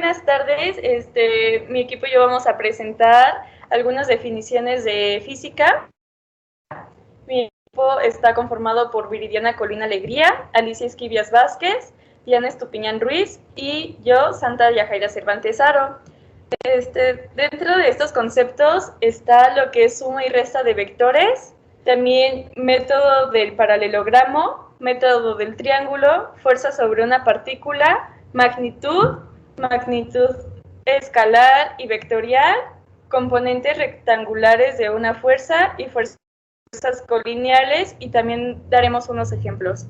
buenas tardes. Mi equipo y yo vamos a presentar algunas definiciones de física. Mi equipo está conformado por Viridiana Colina Alegría, Alicia Esquivias Vázquez, Diana Estupiñán Ruiz y yo, Santa Yajaira Cervantes Aro. Dentro de estos conceptos está lo que es suma y resta de vectores, también método del paralelogramo, método del triángulo, fuerza sobre una partícula, magnitud escalar y vectorial, componentes rectangulares de una fuerza y fuerzas colineales, y también daremos unos ejemplos.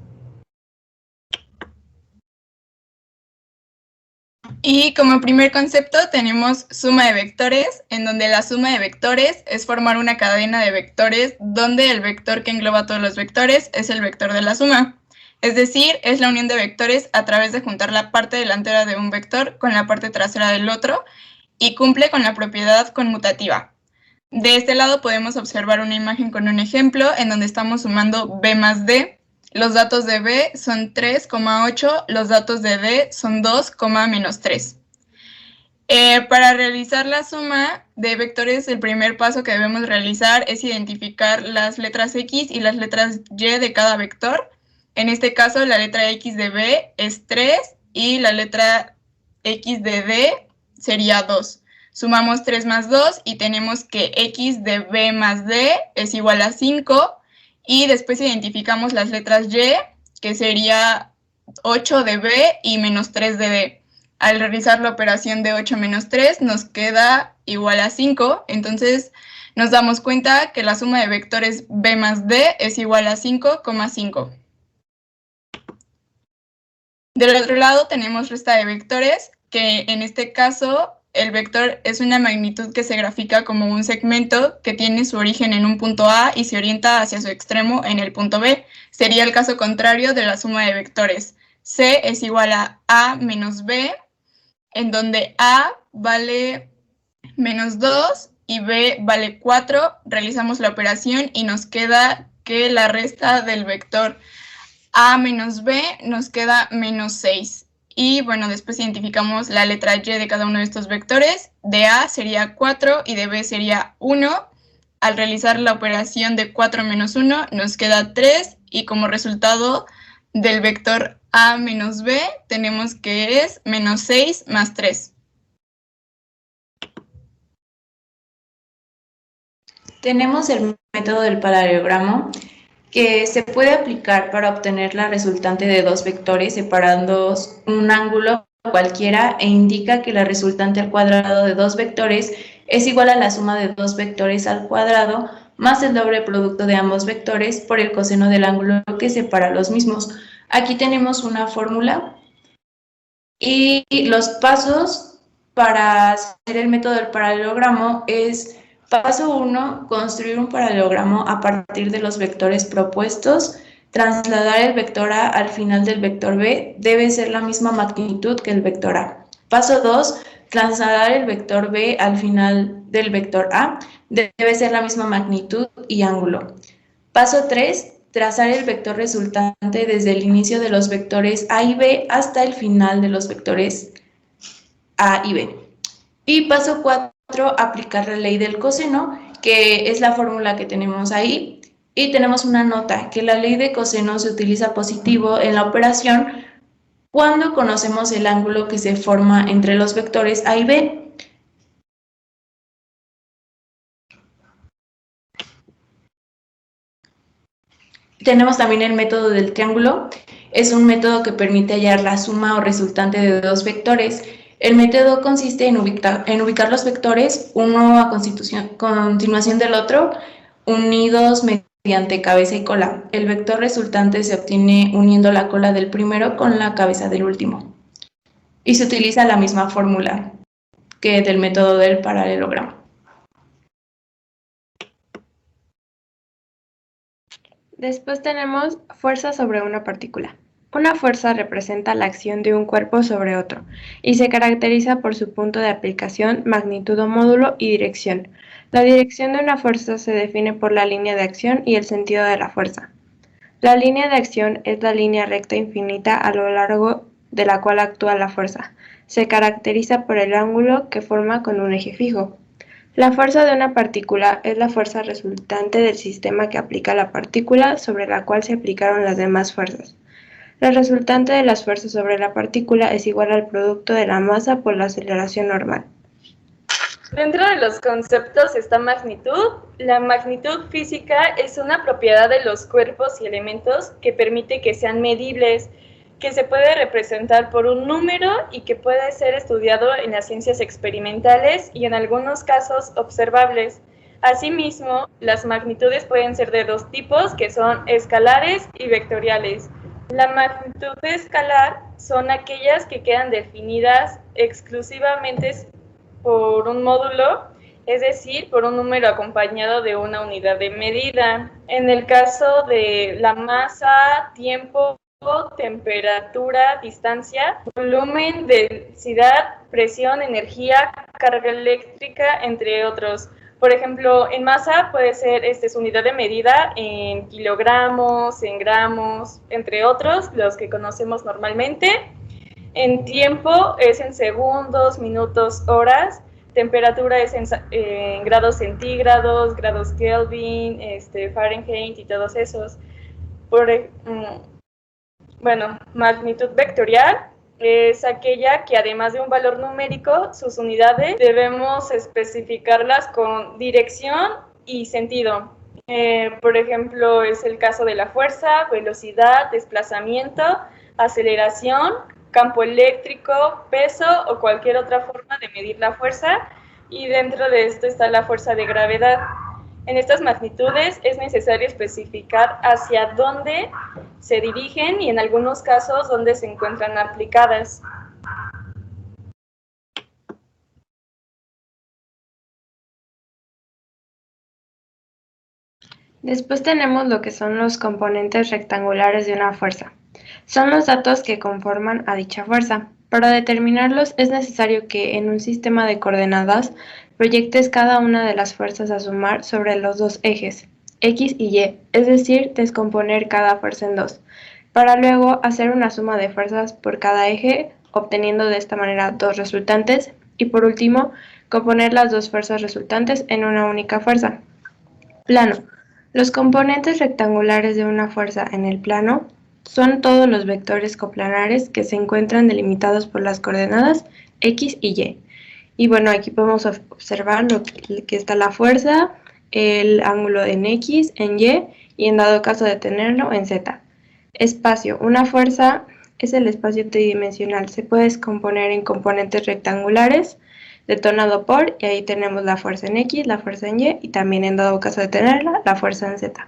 Y como primer concepto tenemos suma de vectores, en donde la suma de vectores es formar una cadena de vectores donde el vector que engloba todos los vectores es el vector de la suma. Es decir, es la unión de vectores a través de juntar la parte delantera de un vector con la parte trasera del otro y cumple con la propiedad conmutativa. De este lado podemos observar una imagen con un ejemplo en donde estamos sumando b más d. Los datos de b son 3,8, los datos de d son 2, menos 3. Para realizar la suma de vectores, el primer paso que debemos realizar es identificar las letras x y las letras y de cada vector. En este caso, la letra x de b es 3 y la letra x de d sería 2. Sumamos 3 más 2 y tenemos que x de b más d es igual a 5. Y después identificamos las letras y, que sería 8 de b y menos 3 de d. Al realizar la operación de 8 menos 3 nos queda igual a 5. Entonces nos damos cuenta que la suma de vectores b más d es igual a 5,5. Del otro lado tenemos resta de vectores, que en este caso el vector es una magnitud que se grafica como un segmento que tiene su origen en un punto A y se orienta hacia su extremo en el punto B. Sería el caso contrario de la suma de vectores. C es igual a menos B, en donde A vale menos 2 y B vale 4. Realizamos la operación y nos queda que la resta del vector A menos B nos queda menos 6. Y bueno, después identificamos la letra y de cada uno de estos vectores. De A sería 4 y de B sería 1. Al realizar la operación de 4 menos 1 nos queda 3 y como resultado del vector A menos B tenemos que es menos 6 más 3. Tenemos el método del paralelogramo, que se puede aplicar para obtener la resultante de dos vectores separando un ángulo cualquiera e indica que la resultante al cuadrado de dos vectores es igual a la suma de dos vectores al cuadrado más el doble producto de ambos vectores por el coseno del ángulo que separa los mismos. Aquí tenemos una fórmula y los pasos para hacer el método del paralelogramo es: paso 1, construir un paralelogramo a partir de los vectores propuestos. Trasladar el vector A al final del vector B debe ser la misma magnitud que el vector A. Paso 2, trasladar el vector B al final del vector A debe ser la misma magnitud y ángulo. Paso 3, trazar el vector resultante desde el inicio de los vectores A y B hasta el final de los vectores A y B. Y paso 4, aplicar la ley del coseno, que es la fórmula que tenemos ahí. Y tenemos una nota, que la ley de coseno se utiliza positivo en la operación cuando conocemos el ángulo que se forma entre los vectores A y B. Tenemos también el método del triángulo. Es un método que permite hallar la suma o resultante de dos vectores. El método consiste en ubicar los vectores, uno a continuación del otro, unidos mediante cabeza y cola. El vector resultante se obtiene uniendo la cola del primero con la cabeza del último. Y se utiliza la misma fórmula que del método del paralelogramo. Después tenemos fuerza sobre una partícula. Una fuerza representa la acción de un cuerpo sobre otro y se caracteriza por su punto de aplicación, magnitud o módulo y dirección. La dirección de una fuerza se define por la línea de acción y el sentido de la fuerza. La línea de acción es la línea recta infinita a lo largo de la cual actúa la fuerza. Se caracteriza por el ángulo que forma con un eje fijo. La fuerza de una partícula es la fuerza resultante del sistema que aplica la partícula sobre la cual se aplicaron las demás fuerzas. La resultante de las fuerzas sobre la partícula es igual al producto de la masa por la aceleración normal. Dentro de los conceptos está magnitud. La magnitud física es una propiedad de los cuerpos y elementos que permite que sean medibles, que se puede representar por un número y que puede ser estudiado en las ciencias experimentales y en algunos casos observables. Asimismo, las magnitudes pueden ser de dos tipos, que son escalares y vectoriales. La magnitud escalar son aquellas que quedan definidas exclusivamente por un módulo, es decir, por un número acompañado de una unidad de medida. En el caso de la masa, tiempo, temperatura, distancia, volumen, densidad, presión, energía, carga eléctrica, entre otros. Por ejemplo, en masa puede ser su unidad de medida en kilogramos, en gramos, entre otros, los que conocemos normalmente. En tiempo es en segundos, minutos, horas. Temperatura es en grados centígrados, grados Kelvin, Fahrenheit y todos esos. Bueno, magnitud vectorial es aquella que además de un valor numérico, sus unidades debemos especificarlas con dirección y sentido. Por ejemplo, es el caso de la fuerza, velocidad, desplazamiento, aceleración, campo eléctrico, peso o cualquier otra forma de medir la fuerza, y dentro de esto está la fuerza de gravedad. En estas magnitudes es necesario especificar hacia dónde se dirigen y en algunos casos dónde se encuentran aplicadas. Después tenemos lo que son los componentes rectangulares de una fuerza. Son los datos que conforman a dicha fuerza. Para determinarlos es necesario que en un sistema de coordenadas proyectes cada una de las fuerzas a sumar sobre los dos ejes, X y Y, es decir, descomponer cada fuerza en dos, para luego hacer una suma de fuerzas por cada eje, obteniendo de esta manera dos resultantes, y por último, componer las dos fuerzas resultantes en una única fuerza. Plano. Los componentes rectangulares de una fuerza en el plano son todos los vectores coplanares que se encuentran delimitados por las coordenadas X y Y. Y bueno, aquí podemos observar lo que está la fuerza, el ángulo en X, en Y y en dado caso de tenerlo en Z. Espacio. Una fuerza es el espacio tridimensional. Se puede descomponer en componentes rectangulares detonado por, y ahí tenemos la fuerza en X, la fuerza en Y, y también en dado caso de tenerla, la fuerza en Z.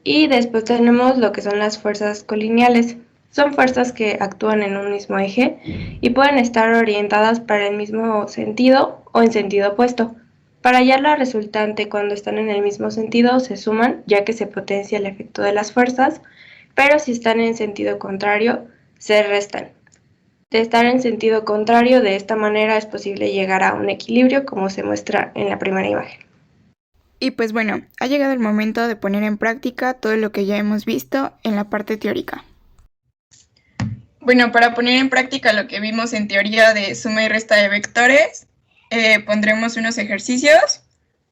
Y después tenemos lo que son las fuerzas colineales. Son fuerzas que actúan en un mismo eje y pueden estar orientadas para el mismo sentido o en sentido opuesto. Para hallar la resultante cuando están en el mismo sentido se suman, ya que se potencia el efecto de las fuerzas, pero si están en sentido contrario, se restan. De estar en sentido contrario, de esta manera es posible llegar a un equilibrio, como se muestra en la primera imagen. Y pues bueno, ha llegado el momento de poner en práctica todo lo que ya hemos visto en la parte teórica. Bueno, para poner en práctica lo que vimos en teoría de suma y resta de vectores, pondremos unos ejercicios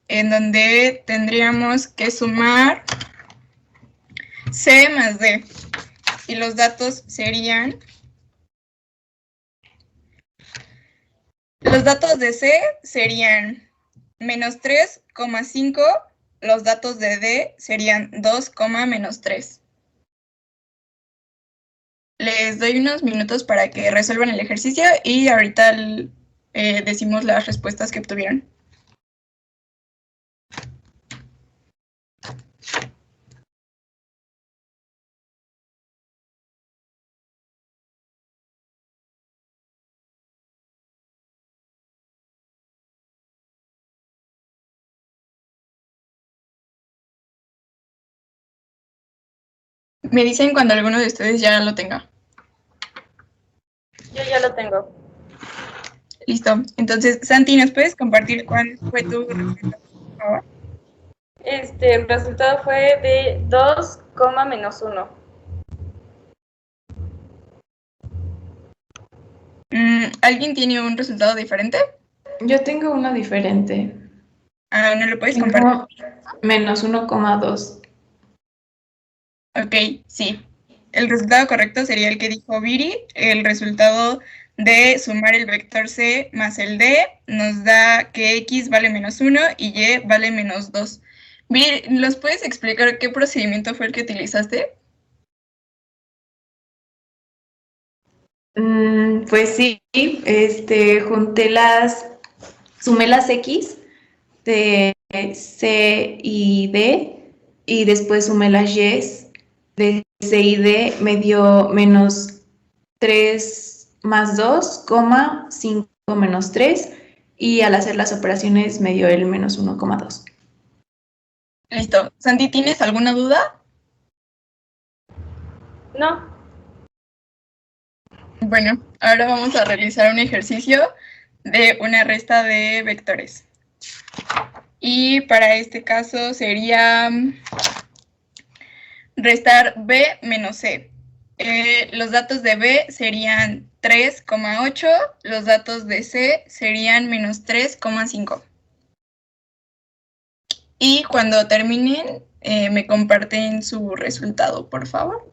en donde tendríamos que sumar C más D. Y los datos serían... Los datos de C serían menos 3,5, los datos de D serían 2, menos 3. Les doy unos minutos para que resuelvan el ejercicio y ahorita decimos las respuestas que obtuvieron. Me dicen cuando alguno de ustedes ya lo tenga. Yo ya lo tengo. Listo. Entonces, Santi, ¿nos puedes compartir cuál fue tu resultado, por favor? El resultado fue de 2, menos 1. ¿Alguien tiene un resultado diferente? Yo tengo uno diferente. ¿No lo puedes compartir? Menos 1,2. Ok, sí. El resultado correcto sería el que dijo Viri. El resultado de sumar el vector C más el D nos da que X vale -1 y Y vale -2. Viri, ¿nos puedes explicar qué procedimiento fue el que utilizaste? Pues sí, sumé las X de C y D y después sumé las Y de C y D, me dio menos 3 más 2, 5 menos 3 y al hacer las operaciones me dio el menos 1,2. Listo. Santi, ¿tienes alguna duda? No. Bueno, ahora vamos a realizar un ejercicio de una resta de vectores. Y para este caso sería restar B menos C. Los datos de B serían 3,8, los datos de C serían menos 3,5. Y cuando terminen, me comparten su resultado, por favor.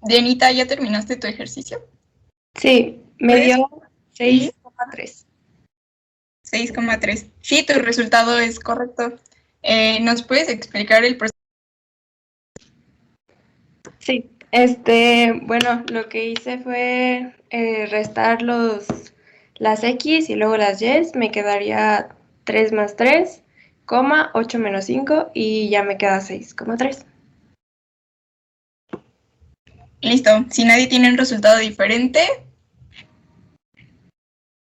Dianita, ¿ya terminaste tu ejercicio? Sí, me dio 6,3. 6,3. Sí, tu resultado es correcto. ¿Nos puedes explicar el proceso? Sí, bueno, lo que hice fue restar las X y luego las Y, me quedaría 3 más 3, 8 menos 5 y ya me queda 6,3. Listo. Si nadie tiene un resultado diferente.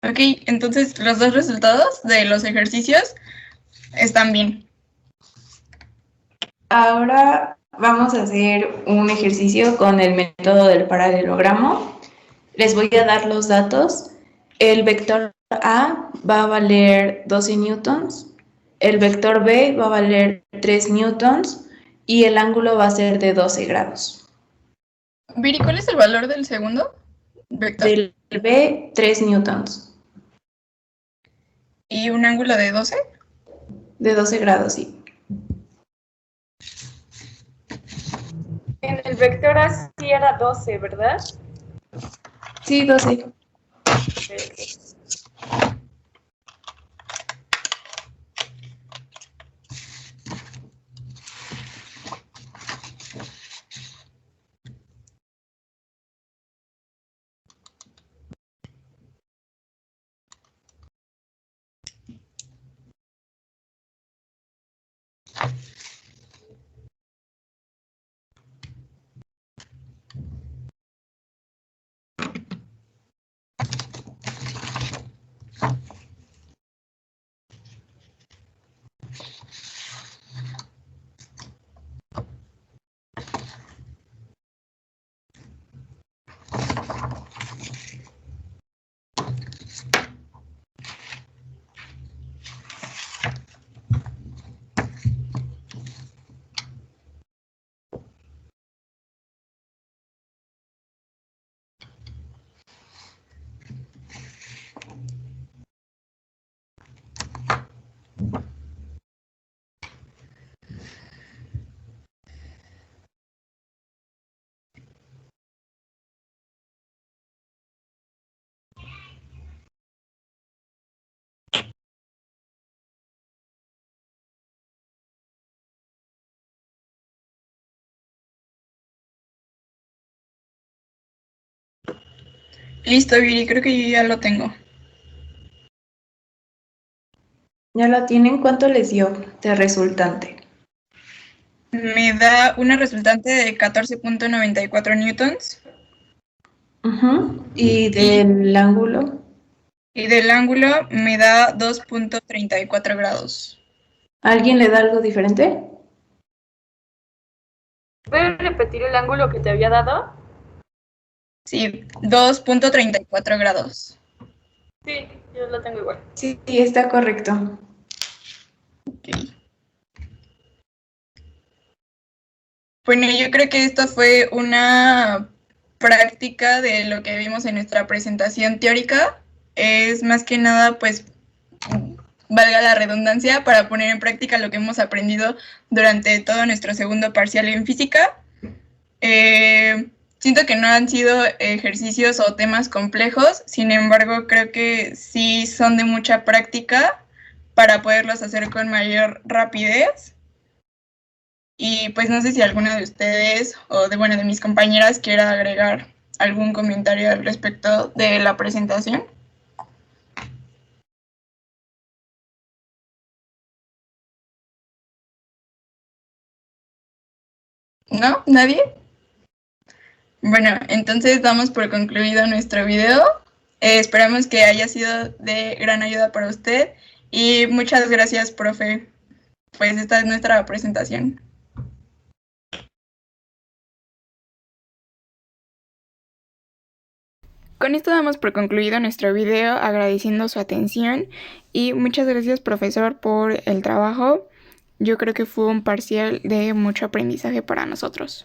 Ok, entonces los dos resultados de los ejercicios están bien. Ahora vamos a hacer un ejercicio con el método del paralelogramo. Les voy a dar los datos. El vector A va a valer 12 newtons, el vector B va a valer 3 newtons y el ángulo va a ser de 12 grados. Viri, ¿cuál es el valor del segundo vector? Del B, 3 newtons. ¿Y un ángulo de 12? De 12 grados, sí. En el vector A sí era 12, ¿verdad? Sí, 12. Listo, Viri, creo que yo ya lo tengo. ¿Ya lo tienen? ¿Cuánto les dio de resultante? Me da una resultante de 14,94 newtons. ¿Y del ángulo? Y del ángulo me da 2,34 grados. ¿Alguien le da algo diferente? ¿Puedes repetir el ángulo que te había dado? Sí, 2.34 grados. Sí, yo lo tengo igual. Sí, está correcto. Ok. Bueno, yo creo que esto fue una práctica de lo que vimos en nuestra presentación teórica. Es más que nada, pues, valga la redundancia, para poner en práctica lo que hemos aprendido durante todo nuestro segundo parcial en física. Siento que no han sido ejercicios o temas complejos, sin embargo, creo que sí son de mucha práctica para poderlos hacer con mayor rapidez. Y pues no sé si alguna de ustedes o de mis compañeras quiera agregar algún comentario al respecto de la presentación. ¿No? ¿Nadie? Bueno, entonces damos por concluido nuestro video. Esperamos que haya sido de gran ayuda para usted y muchas gracias, profe. Pues esta es nuestra presentación. Con esto damos por concluido nuestro video, agradeciendo su atención y muchas gracias, profesor, por el trabajo. Yo creo que fue un parcial de mucho aprendizaje para nosotros.